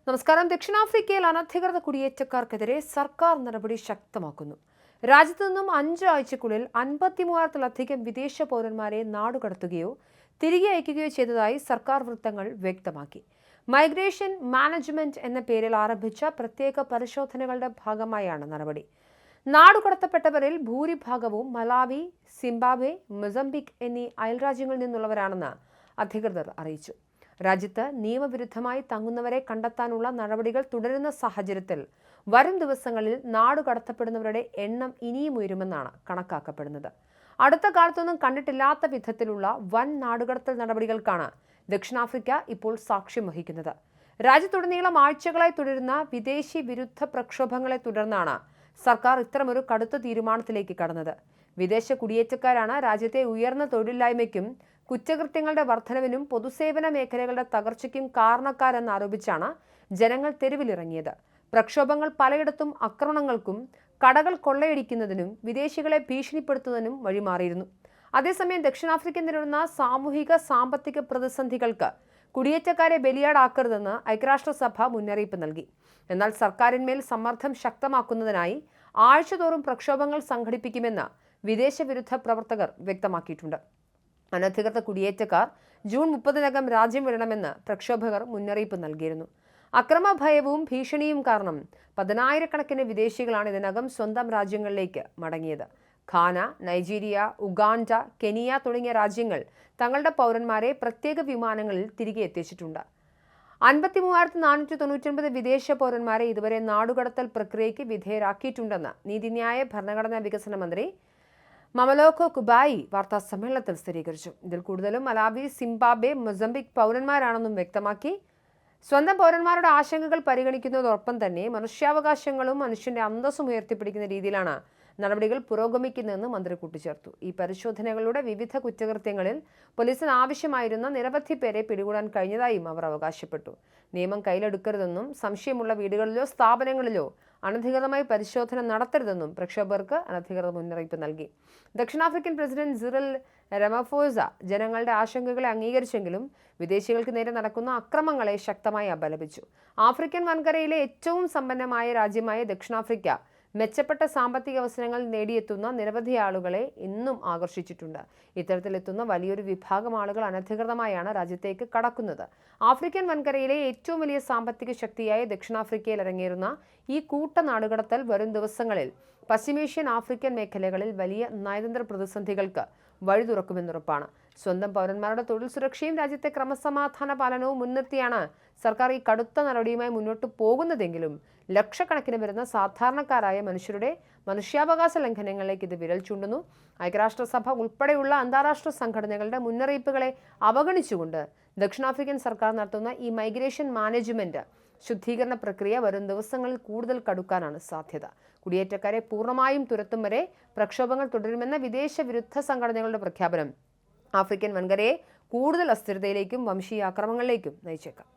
നമസ്കാരം. ദക്ഷിണാഫ്രിക്കയിൽ അനധികൃത കുടിയേറ്റക്കാർക്കെതിരെ സർക്കാർ നടപടി ശക്തമാക്കുന്നു. രാജ്യത്തു നിന്നും 5 ആഴ്ചക്കുള്ളിൽ 53,000-ലധികം വിദേശ പൗരന്മാരെ നാടുകടത്തുകയോ തിരികെ അയക്കുകയോ ചെയ്തതായി സർക്കാർ വൃത്തങ്ങൾ വ്യക്തമാക്കി. മൈഗ്രേഷൻ മാനേജ്മെന്റ് എന്ന പേരിൽ ആരംഭിച്ച പ്രത്യേക പരിശോധനകളുടെ ഭാഗമായാണ് നടപടി. നാടുകടത്തപ്പെട്ടവരിൽ ഭൂരിഭാഗവും മലാവി, സിംബാബ്വെ, മൊസംബിക് എന്നീ അയൽരാജ്യങ്ങളിൽ നിന്നുള്ളവരാണെന്ന് അധികൃതർ അറിയിച്ചു. രാജ്യത്ത് നിയമവിരുദ്ധമായി തങ്ങുന്നവരെ കണ്ടെത്താനുള്ള നടപടികൾ തുടരുന്ന സാഹചര്യത്തിൽ വരും ദിവസങ്ങളിൽ നാടുകടത്തപ്പെടുന്നവരുടെ എണ്ണം ഇനിയും ഉയരുമെന്നാണ് കണക്കാക്കപ്പെടുന്നത്. അടുത്ത കാലത്തൊന്നും കണ്ടിട്ടില്ലാത്ത വിധത്തിലുള്ള വൻ നാടുകടത്തൽ നടപടികൾക്കാണ് ദക്ഷിണാഫ്രിക്ക ഇപ്പോൾ സാക്ഷ്യം വഹിക്കുന്നത്. രാജ്യത്തുടനീളം ആഴ്ചകളായി തുടരുന്ന വിദേശി വിരുദ്ധ പ്രക്ഷോഭങ്ങളെ തുടർന്നാണ് സർക്കാർ ഇത്തരമൊരു കടുത്ത തീരുമാനത്തിലേക്ക് കടന്നത്. വിദേശ കുടിയേറ്റക്കാരാണ് രാജ്യത്തെ ഉയർന്ന തൊഴിലില്ലായ്മയ്ക്കും കുറ്റകൃത്യങ്ങളുടെ വർധനവിനും പൊതുസേവന മേഖലകളുടെ തകർച്ചയ്ക്കും കാരണക്കാരെന്നാരോപിച്ചാണ് ജനങ്ങൾ തെരുവിലിറങ്ങിയത്. പ്രക്ഷോഭങ്ങൾ പലയിടത്തും ആക്രമണങ്ങൾക്കും കടകൾ കൊള്ളയടിക്കുന്നതിനും വിദേശികളെ ഭീഷണിപ്പെടുത്തുന്നതിനും വഴിമാറിയിരുന്നു. അതേസമയം ദക്ഷിണാഫ്രിക്ക നേരിടുന്ന സാമൂഹിക സാമ്പത്തിക പ്രതിസന്ധികൾക്ക് കുടിയേറ്റക്കാരെ ബലിയാടാക്കരുതെന്ന് ഐക്യരാഷ്ട്രസഭ മുന്നറിയിപ്പ് നൽകി. എന്നാൽ സർക്കാരിന്മേൽ സമ്മർദ്ദം ശക്തമാക്കുന്നതിനായി ആഴ്ചതോറും പ്രക്ഷോഭങ്ങൾ സംഘടിപ്പിക്കുമെന്ന് വിദേശവിരുദ്ധ പ്രവർത്തകർ വ്യക്തമാക്കിയിട്ടുണ്ട്. അനധികൃത കുടിയേറ്റക്കാർ ജൂൺ 30-നകം രാജ്യം വിടണമെന്ന് പ്രക്ഷോഭകർ മുന്നറിയിപ്പ് നൽകിയിരുന്നു. അക്രമഭയവും ഭീഷണിയും കാരണം 10,000-കണക്കിന് വിദേശികളാണ് ഇതിനകം സ്വന്തം രാജ്യങ്ങളിലേക്ക് മടങ്ങിയത്. ഘാന, നൈജീരിയ, ഉഗാണ്ട, കെനിയ തുടങ്ങിയ രാജ്യങ്ങൾ തങ്ങളുടെ പൗരന്മാരെ പ്രത്യേക വിമാനങ്ങളിൽ തിരികെ എത്തിച്ചിട്ടുണ്ട്. 53,499 വിദേശ പൗരന്മാരെ ഇതുവരെ നാടുകടത്തൽ പ്രക്രിയയ്ക്ക് വിധേയരാക്കിയിട്ടുണ്ടെന്ന് നീതിന്യായ ഭരണഘടനാ വികസന മന്ത്രി മമലോക്കോ കുബായി വാർത്താ സമ്മേളനത്തിൽ സ്ഥിരീകരിച്ചു. ഇതിൽ കൂടുതലും മലാവി, സിംബാബ്വെ, മൊസംബിക് പൗരന്മാരാണെന്നും വ്യക്തമാക്കി. സ്വന്തം പൗരന്മാരുടെ ആശങ്കകൾ പരിഗണിക്കുന്നതോടൊപ്പം തന്നെ മനുഷ്യാവകാശങ്ങളും മനുഷ്യന്റെ അന്തസ്സും ഉയർത്തിപ്പിടിക്കുന്ന രീതിയിലാണ് നടപടികൾ പുരോഗമിക്കുന്നതെന്ന് മന്ത്രി കൂട്ടിച്ചേർത്തു. ഈ പരിശോധനകളുടെ വിവിധ കുറ്റകൃത്യങ്ങളിൽ പോലീസിന് ആവശ്യമായിരുന്ന നിരവധി പേരെ പിടികൂടാൻ കഴിഞ്ഞതായും അവർ അവകാശപ്പെട്ടു. നിയമം കയ്യിലെടുക്കരുതെന്നും സംശയമുള്ള വീടുകളിലോ സ്ഥാപനങ്ങളിലോ അനധികൃതമായി പരിശോധന നടത്തരുതെന്നും പ്രക്ഷോഭകർക്ക് അനധികൃത മുന്നറിയിപ്പ് നൽകി. ദക്ഷിണാഫ്രിക്കൻ പ്രസിഡന്റ് സിറിൽ റമഫോസ ജനങ്ങളുടെ ആശങ്കകളെ അംഗീകരിച്ചെങ്കിലും വിദേശികൾക്ക് നേരെ നടക്കുന്ന അക്രമങ്ങളെ ശക്തമായി അപലപിച്ചു. ആഫ്രിക്കൻ വൻകരയിലെ ഏറ്റവും സമ്പന്നമായ രാജ്യമായ ദക്ഷിണാഫ്രിക്ക മെച്ചപ്പെട്ട സാമ്പത്തിക അവസരങ്ങൾ നേടിയെത്തുന്ന നിരവധി ആളുകളെ ഇന്നും ആകർഷിച്ചിട്ടുണ്ട്. ഇത്തരത്തിലെത്തുന്ന വലിയൊരു വിഭാഗം ആളുകൾ അനധികൃതമായാണ് രാജ്യത്തേക്ക് കടക്കുന്നത്. ആഫ്രിക്കൻ വൻകരയിലെ ഏറ്റവും വലിയ സാമ്പത്തിക ശക്തിയായ ദക്ഷിണാഫ്രിക്കയിൽ ഇറങ്ങിയിരുന്ന ഈ കൂട്ട നാടുകടത്തൽ വരും ദിവസങ്ങളിൽ പശ്ചിമേഷ്യൻ ആഫ്രിക്കൻ മേഖലകളിൽ വലിയ നയതന്ത്ര പ്രതിസന്ധികൾക്ക് വഴി തുറക്കുമെന്നുറപ്പാണ്. സ്വന്തം പൗരന്മാരുടെ തൊഴിൽ സുരക്ഷയും രാജ്യത്തെ ക്രമസമാധാന പാലനവും മുൻനിർത്തിയാണ് സർക്കാർ ഈ കടുത്ത നടപടിയുമായി മുന്നോട്ട് പോകുന്നതെങ്കിലും ലക്ഷക്കണക്കിന് വരുന്ന സാധാരണക്കാരായ മനുഷ്യരുടെ മനുഷ്യാവകാശ ലംഘനങ്ങളിലേക്ക് ഇത് വിരൽ ചൂണ്ടുന്നു. ഐക്യരാഷ്ട്രസഭ ഉൾപ്പെടെയുള്ള അന്താരാഷ്ട്ര സംഘടനകളുടെ മുന്നറിയിപ്പുകളെ അവഗണിച്ചുകൊണ്ട് ദക്ഷിണാഫ്രിക്കൻ സർക്കാർ നടത്തുന്ന ഈ മൈഗ്രേഷൻ മാനേജ്മെന്റ് ശുദ്ധീകരണ പ്രക്രിയ വരും ദിവസങ്ങളിൽ കൂടുതൽ കടുക്കാനാണ് സാധ്യത. കുടിയേറ്റക്കാരെ പൂർണ്ണമായും തുരത്തും വരെ പ്രക്ഷോഭങ്ങൾ തുടരുമെന്ന വിദേശ വിരുദ്ധ സംഘടനകളുടെ പ്രഖ്യാപനം ആഫ്രിക്കൻ വൻകരയെ കൂടുതൽ അസ്ഥിരതയിലേക്കും വംശീയ ആക്രമണങ്ങളിലേക്കും നയിച്ചേക്കാം.